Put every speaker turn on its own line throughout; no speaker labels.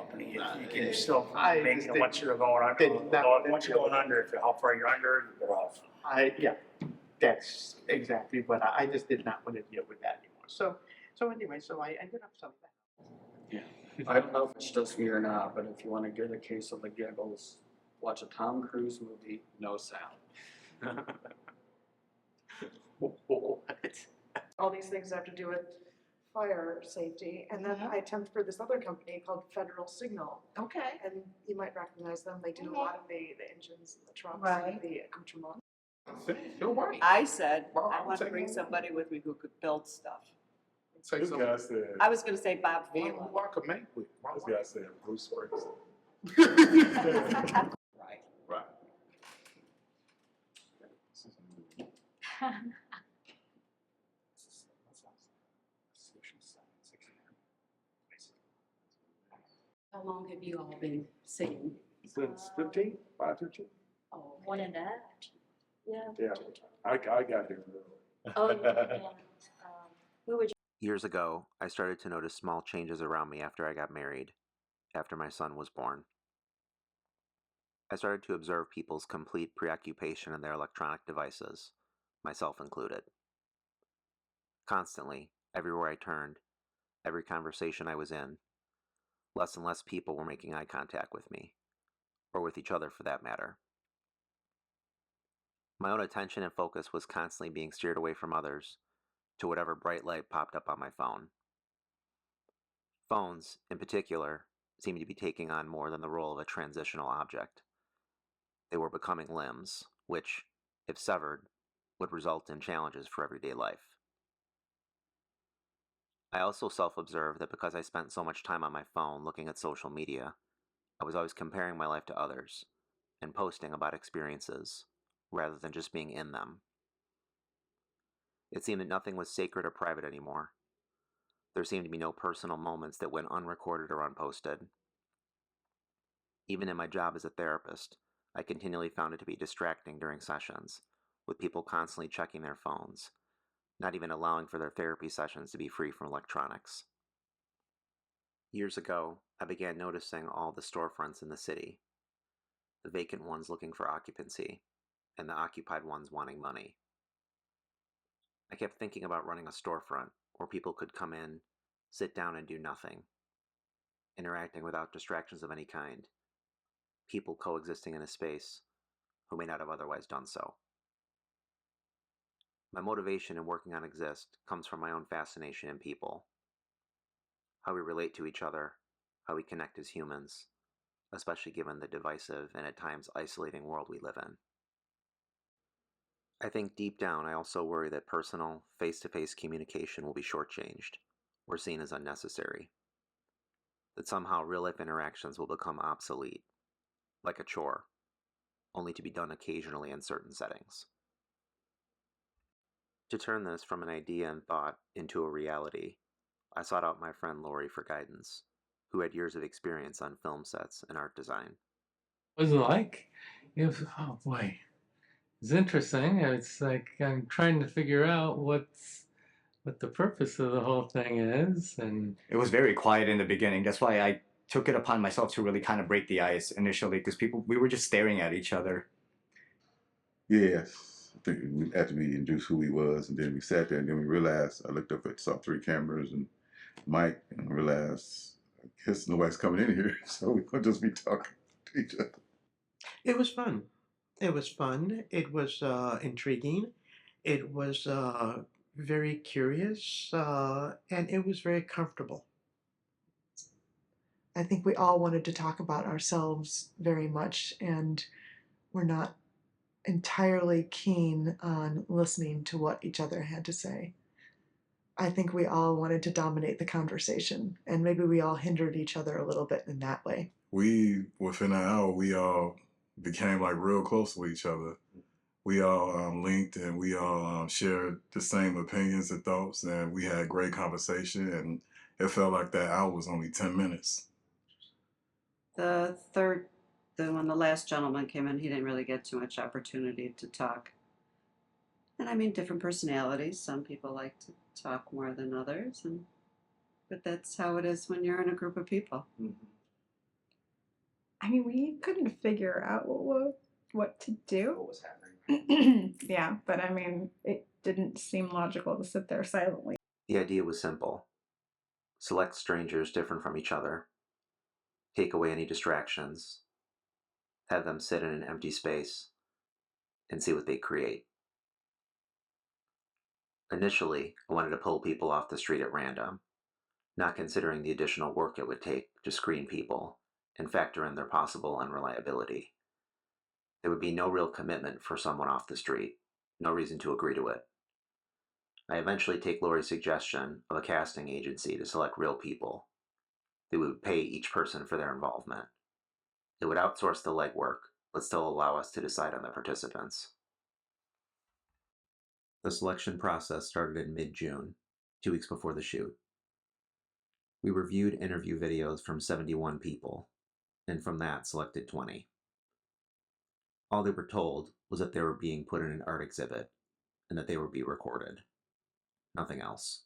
company, if you can still
I
make
just
it once you're going under.
did not-
Once you're going under, if how far you're under, you're off.
Yeah, that's exactly what I just did not want to deal with that anymore. So anyway, so I ended up selling that.
Yeah. I don't know if it's just me or not, but if you want to get a case of the giggles, watch a Tom Cruise movie, no sound.
What?
All these things have to do with fire safety, and then I temped for this other company called Federal Signal,
Okay.
and you might recognize them. They do a lot of the engines and the trucks
Right.
and the accoutrement.
You're right.
I said
Well,
I
I'm
want to
taking
bring
it.
somebody with me who could build stuff.
Take
This
some.
guy said,
I was going to say Bob
One
Vila.
who I could make with.
this guy said Bruce Springsteen.
Right.
Right.
How long have you all been singing?
Since 15, 5-15.
Oh, more than that. Yeah.
Yeah, I got here early.
Oh, yeah. And, who would
Years ago, I started to notice small changes around me after I got married, after my son was born. I started to observe people's complete preoccupation in their electronic devices, myself included. Constantly, everywhere I turned, every conversation I was in, less and less people were making eye contact with me, or with each other for that matter. My own attention and focus was constantly being steered away from others to whatever bright light popped up on my phone. Phones, in particular, seemed to be taking on more than the role of a transitional object. They were becoming limbs, which, if severed, would result in challenges for everyday life. I also self-observed that because I spent so much time on my phone looking at social media, I was always comparing my life to others and posting about experiences, rather than just being in them. It seemed that nothing was sacred or private anymore. There seemed to be no personal moments that went unrecorded or unposted. Even in my job as a therapist, I continually found it to be distracting during sessions, with people constantly checking their phones, not even allowing for their therapy sessions to be free from electronics. Years ago, I began noticing all the storefronts in the city, the vacant ones looking for occupancy, and the occupied ones wanting money. I kept thinking about running a storefront where people could come in, sit down and do nothing, interacting without distractions of any kind, people coexisting in a space who may not have otherwise done so. My motivation in working on Exist comes from my own fascination in people, how we relate to each other, how we connect as humans, especially given the divisive and at times isolating world we live in. I think deep down I also worry that personal, face-to-face communication will be shortchanged, or seen as unnecessary. That somehow real-life interactions will become obsolete, like a chore, only to be done occasionally in certain settings. To turn this from an idea and thought into a reality, I sought out my friend Lori for guidance, who had years of experience on film sets and art design.
What was it like? Oh boy, it's interesting. It's like I'm trying to figure out what the purpose of the whole thing is, and
It was very quiet in the beginning. That's why I took it upon myself to really kind of break the ice initially, because we were just staring at each other.
Yes, I think after we introduced who he was, and then we sat there, and then we realized, I looked up at, saw 3 cameras and Mike, and I realized, I guess nobody's coming in here, so we're going to just be talking to each other.
It was fun. It was fun. It was intriguing. It was very curious, and it was very comfortable.
I think we all wanted to talk about ourselves very much, and we're not entirely keen on listening to what each other had to say. I think we all wanted to dominate the conversation, and maybe we all hindered each other a little bit in that way.
within an hour, we all became like real close with each other. We all linked, and we all shared the same opinions and thoughts, and we had great conversation, and it felt like that hour was only 10 minutes.
When the last gentleman came in, he didn't really get too much opportunity to talk. And I mean, different personalities. Some people like to talk more than others, but that's how it is when you're in a group of people.
Mm-hmm.
I mean, we couldn't figure out what to do.
What was happening?
Yeah, but I mean, it didn't seem logical to sit there silently.
The idea was simple. Select strangers different from each other, take away any distractions, have them sit in an empty space, and see what they create. Initially, I wanted to pull people off the street at random, not considering the additional work it would take to screen people and factor in their possible unreliability. There would be no real commitment for someone off the street, no reason to agree to it. I eventually take Lori's suggestion of a casting agency to select real people. They would pay each person for their involvement. It would outsource the legwork, but still allow us to decide on the participants. The selection process started in mid-June, 2 weeks before the shoot. We reviewed interview videos from 71 people, and from that selected 20. All they were told was that they were being put in an art exhibit, and that they would be recorded. Nothing else.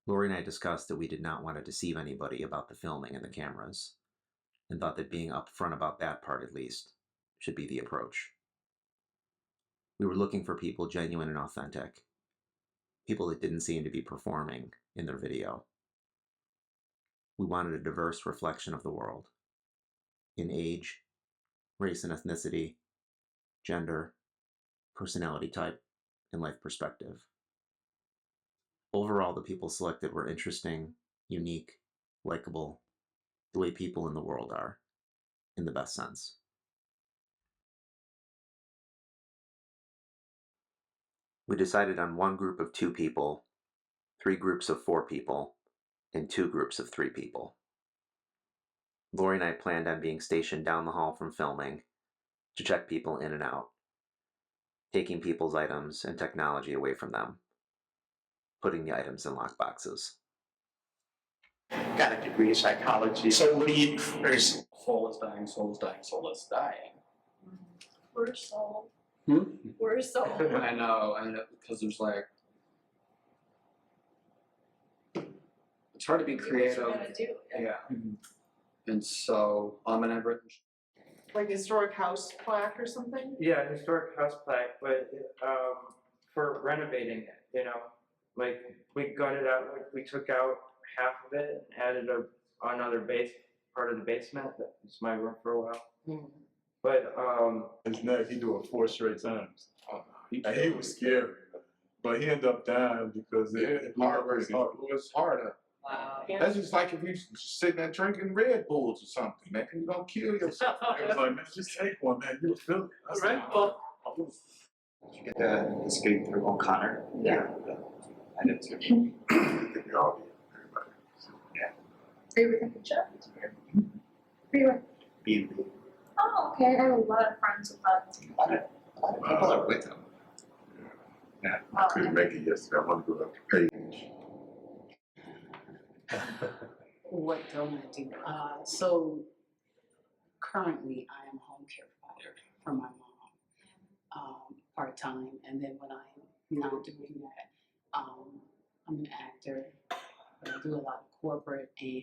Lori and I discussed that we did not want to deceive anybody about the filming and the cameras, and thought that being upfront about that part at least should be the approach. We were looking for people genuine and authentic, people that didn't seem to be performing in their video. We wanted a diverse reflection of the world, in age, race and ethnicity, gender, personality type, and life perspective. Overall, the people selected were interesting, unique, likable, the way people in the world are, in the best sense. We decided on one group of 2 people, 3 groups of 4 people, and 2 groups of 3 people. Lori and I planned on being stationed down the hall from filming to check people in and out, taking people's items and technology away from them, putting the items in lockboxes.
Got a degree in psychology. So what do you, there's,
Soul is dying, soul is dying, soul is dying.
We're sold.
Hmm?
We're sold.
I know, because there's like, it's hard to be creative. Yeah. And so, and I've written.
Like historic house plaque or something?
Yeah, historic house plaque, but for renovating it, you know, like we gutted out, like we took out half of it, added another part of the basement. That was my room for a while. But
His neck, he do it 4 straight times. And he was scary, but he ended up dying because it
was harder.
Wow.
That's just like if you sitting there drinking Red Bulls or something, man. You're gonna kill yourself.
It was like, man, just take one, man. You'll feel it. I said,
Did you get the escape through O'Connor?
Yeah.
I did too. I think we all did.
Are you with a picture? Who are you with?
B&B.
Oh, okay. I have a lot of friends with that.
A lot of people are with him. Yeah.
I couldn't make it yesterday. I wanted to go up to Page.
What don't I do? So currently I am a home care provider for my mom, part-time. And then when I'm not doing that, I'm an actor. I do a lot of corporate and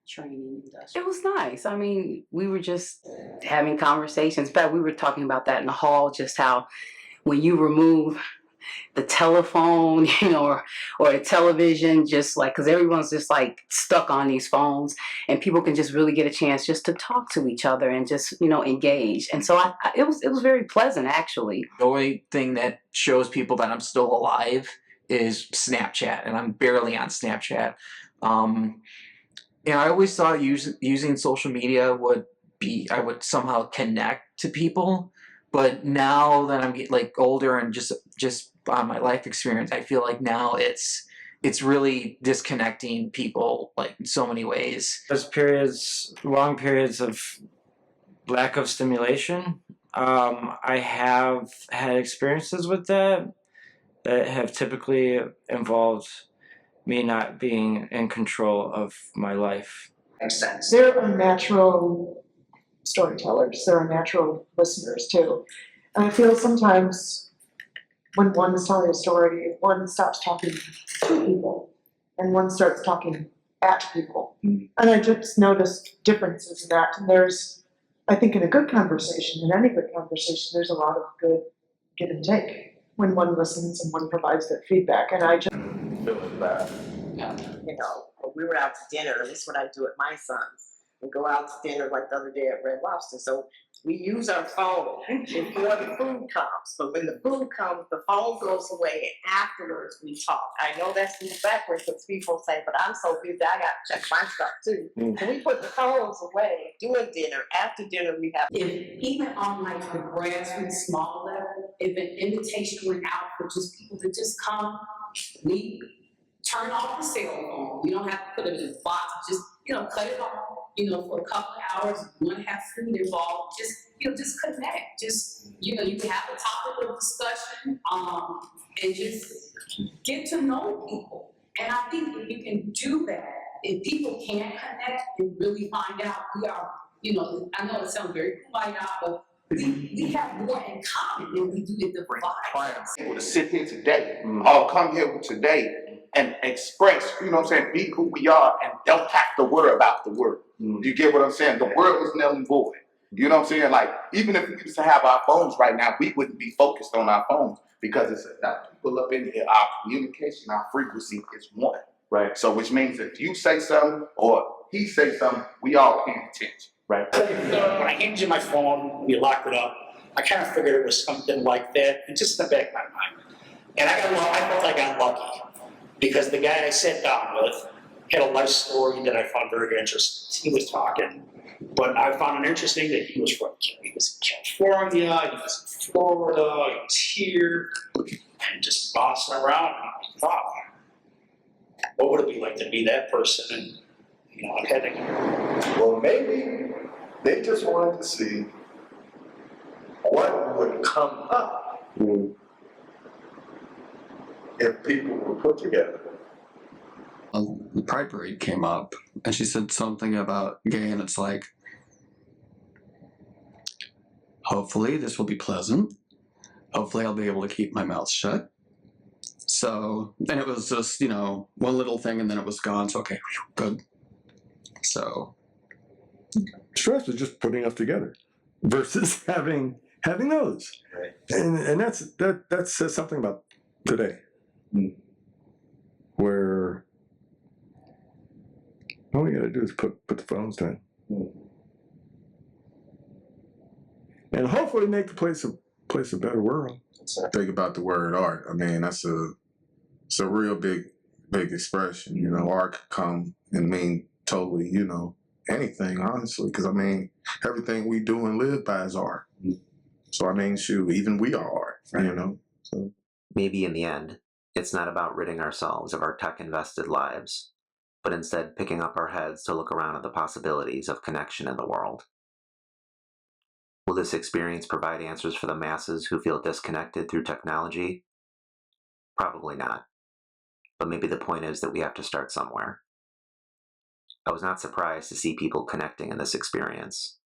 training industrial.
It was nice. I mean, we were just having conversations. In fact, we were talking about that in the hall, just how when you remove the telephone, you know, or the television, just like, because everyone's just like stuck on these phones, and people can just really get a chance just to talk to each other and just, you know, engage. And so it was very pleasant, actually.
The only thing that shows people that I'm still alive is Snapchat, and I'm barely on Snapchat. And I always thought using social media I would somehow connect to people. But now that I'm like older and just on my life experience, I feel like now it's really disconnecting people like in so many ways.
There's long periods of lack of stimulation. I have had experiences with that have typically involved me not being in control of my life.
Makes sense.
There are natural storytellers, there are natural listeners too. And I feel sometimes when one is telling a story, one stops talking to people and one starts talking at people. And I just noticed differences in that. And there's, I think in a good conversation, in any good conversation, there's a lot of good give and take when one listens and one provides their feedback. And I just
Feeling bad.
You know, when we were out to dinner, and this is what I do at my son's. We go out to dinner like the other day at Red Lobster. So we use our phone before the food comes. But when the food comes, the phone goes away, and afterwards we talk. I know that's backwards because people say, but I'm so busy, I got to check my stuff too. So we put the phones away during dinner. After dinner, we have.
If even on like the grassroots small level, if an invitation went out for just people to just come, we turn off the cell phone. We don't have to put it in a box. Just, cut it off, for a couple of hours. You want to have food involved. Just, just connect. Just, you can have a topic of discussion, and just get to know people. And I think if you can do that, if people can connect and really find out we are, I know it sounds very kumbaya, but we have more in common than we do in the divide.
Able to sit here today, or come here today and express, be who we are and don't have to worry about the world. You get what I'm saying? The world is null and void. You know what I'm saying? Like, even if we used to have our phones right now, we wouldn't be focused on our phones because it's enough people up in here. Our communication, our frequency is one. Right. So which means if you say something or he say something, we all paying attention. Right.
When I handed you my phone, we locked it up. I kind of figured it was something like that, and just in the back of my mind. And I felt I got lucky because the guy I sat down with had a life story that I found very interesting. He was talking, but I found it interesting that he was in California, he was in Florida, he was here, and just bouncing around. And I thought, what would it be like to be that person? And I had to.
Well, maybe they just wanted to see what would come up if people were put together.
The Pride Parade came up, and she said something about gay, and it's like, hopefully this will be pleasant. Hopefully I'll be able to keep my mouth shut. So, and it was just, one little thing, and then it was gone. So, okay, good. So,
stress is just putting us together versus having those.
Right.
And that says something about today, where all we got to do is put the phones down, and hopefully make the place a better world.
Think about the word art. I mean, it's a real big expression. Art can come and mean totally, anything, honestly, because I mean, everything we do and live by is art. So I mean, shoot, even we are art, So
maybe in the end, it's not about ridding ourselves of our tech-invested lives, but instead picking up our heads to look around at the possibilities of connection in the world. Will this experience provide answers for the masses who feel disconnected through technology? Probably not. But maybe the point is that we have to start somewhere. I was not surprised to see people connecting in this experience.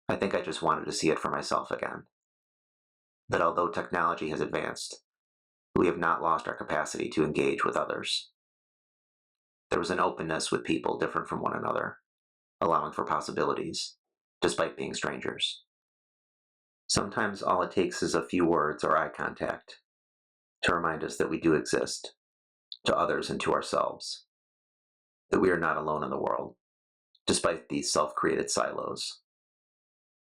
I think I just wanted to see it for myself again. That although technology has advanced, we have not lost our capacity to engage with others. There was an openness with people different from one another, allowing for possibilities, despite being strangers. Sometimes all it takes is a few words or eye contact to remind us that we do exist, to others and to ourselves, that we are not alone in the world, despite these self-created silos,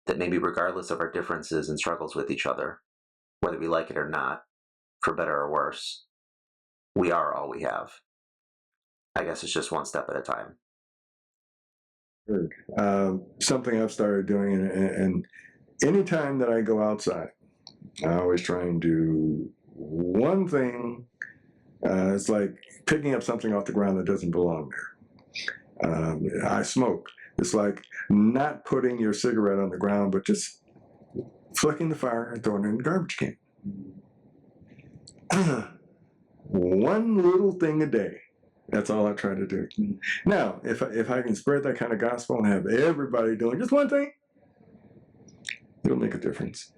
that maybe regardless of our differences and struggles with each other, whether we like it or not, for better or worse, we are all we have. I guess it's just one step at a time.
Something I've started doing, and anytime that I go outside, I always try and do one thing. It's like picking up something off the ground that doesn't belong there. I smoke. It's like not putting your cigarette on the ground, but just flicking the fire and throwing it in the garbage can. One little thing a day. That's all I try to do. Now, if I can spread that kind of gospel and have everybody doing just one thing, it'll make a difference.